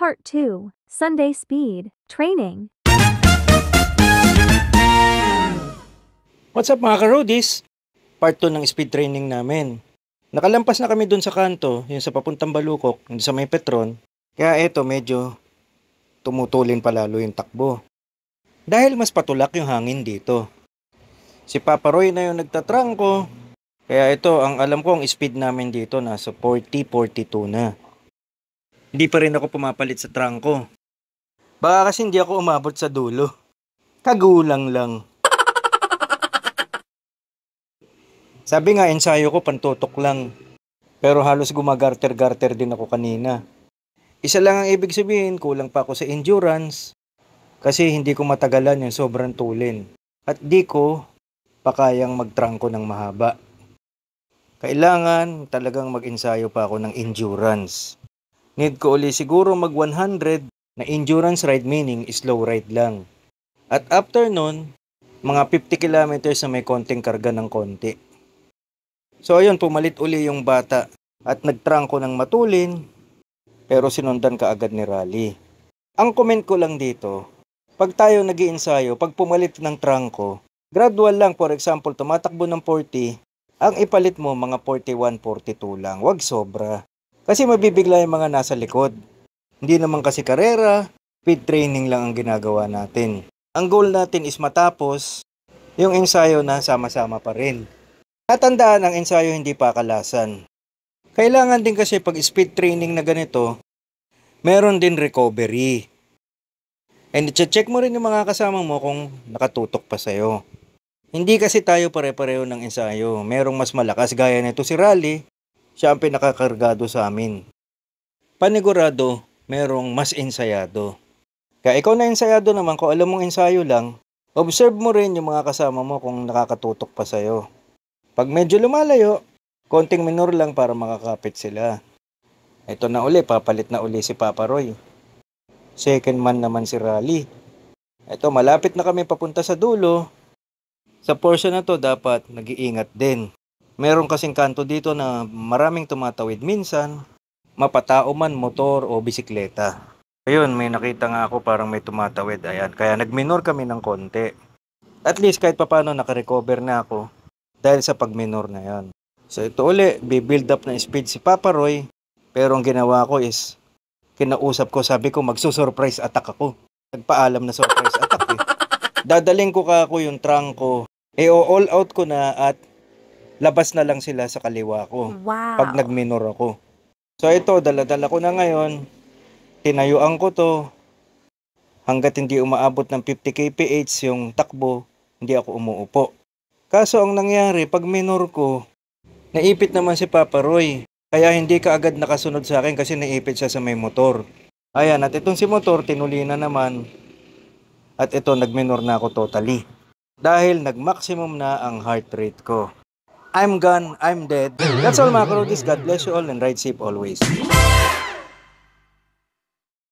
Part 2, Sunday Speed Training. What's up mga ka-roadies? Part 2 ng speed training namin. Nakalampas na kami dun sa kanto, yung sa papuntang Balukok, yung sa may Petron. Kaya eto medyo tumutulin palalo yung takbo. Dahil mas patulak yung hangin dito. Si Papa Roy na yung nagtatrangko. Kaya ito, ang alam ko ang speed namin dito nasa 40-42 na. Hindi pa rin ako pumapalit sa trangko. Baka kasi hindi ako umabot sa dulo. Kagulang lang. Sabi nga, ensayo ko pantutok lang. Pero halos gumagarter-garter din ako kanina. Isa lang ang ibig sabihin, kulang pa ako sa endurance. Kasi hindi ko matagalan yung sobrang tulin. At di ko pa kayang magtrangko ng mahaba. Kailangan talagang mag-ensayo pa ako ng endurance. Need ko uli siguro mag 100 na endurance ride, meaning slow ride lang. At after nun, mga 50 kilometers na may konting karga ng konti. So ayun, pumalit uli yung bata at nagtrangko ng matulin, pero sinundan ka agad ni Rally. Ang comment ko lang dito, pag tayo nag-iensayo, pag pumalit ng trangko, gradual lang. For example, tumatakbo ng 40, ang ipalit mo mga 41, 42 lang, wag sobra. Kasi mabibigla yung mga nasa likod. Hindi naman kasi karera, speed training lang ang ginagawa natin. Ang goal natin is matapos yung ensayo na sama-sama pa rin. Natandaan, ang ensayo hindi pa kalasan. Kailangan din kasi pag speed training na ganito, meron din recovery. And i-check mo rin yung mga kasama mo kung nakatutok pa sa'yo. Hindi kasi tayo pare-pareho ng ensayo. Merong mas malakas gaya nito si Rally, siya ang pinakakargado sa amin. Panigurado, merong mas ensayado. Kaya ikaw na ensayado naman, kung alam mong ensayo lang, observe mo rin yung mga kasama mo kung nakakatutok pa sa'yo. Pag medyo lumalayo, konting minor lang para makakapit sila. Ito na uli, papalit na uli si Papa Roy. Second man naman si Rally. Ito, malapit na kami papunta sa dulo. Sa portion na to, dapat nag-iingat din. Meron kasing kanto dito na maraming tumatawid minsan, mapatao man, motor o bisikleta. Ayun, may nakita nga ako parang may tumatawid. Ayan, kaya nag-minor kami ng konti. At least kahit papano nakarecover na ako dahil sa pag-minor na yan. So ito uli, build up na speed si Papa Roy. Pero ang ginawa ko is, kinausap ko, sabi ko magsusurprise attack ako. Nagpaalam na surprise attack eh. Dadaling ko ako yung trangko. all out ko na at labas na lang sila sa kaliwa ko. Wow. Pag nag-minor ako. So ito, dala-dala ko na ngayon. Tinayuan ko to. Hanggat hindi umaabot ng 50 kph yung takbo, hindi ako umuupo. Kaso ang nangyari, pag minor ko, naipit naman si Papa Roy. Kaya hindi ka agad nakasunod sa akin kasi naipit siya sa may motor. Ayan, at itong si motor, tinuli na naman. At ito, nag-minor na ako totally. Dahil nag-maximum na ang heart rate ko. I'm gone, I'm dead. That's all mga ka-roadies. God bless you all and ride safe always.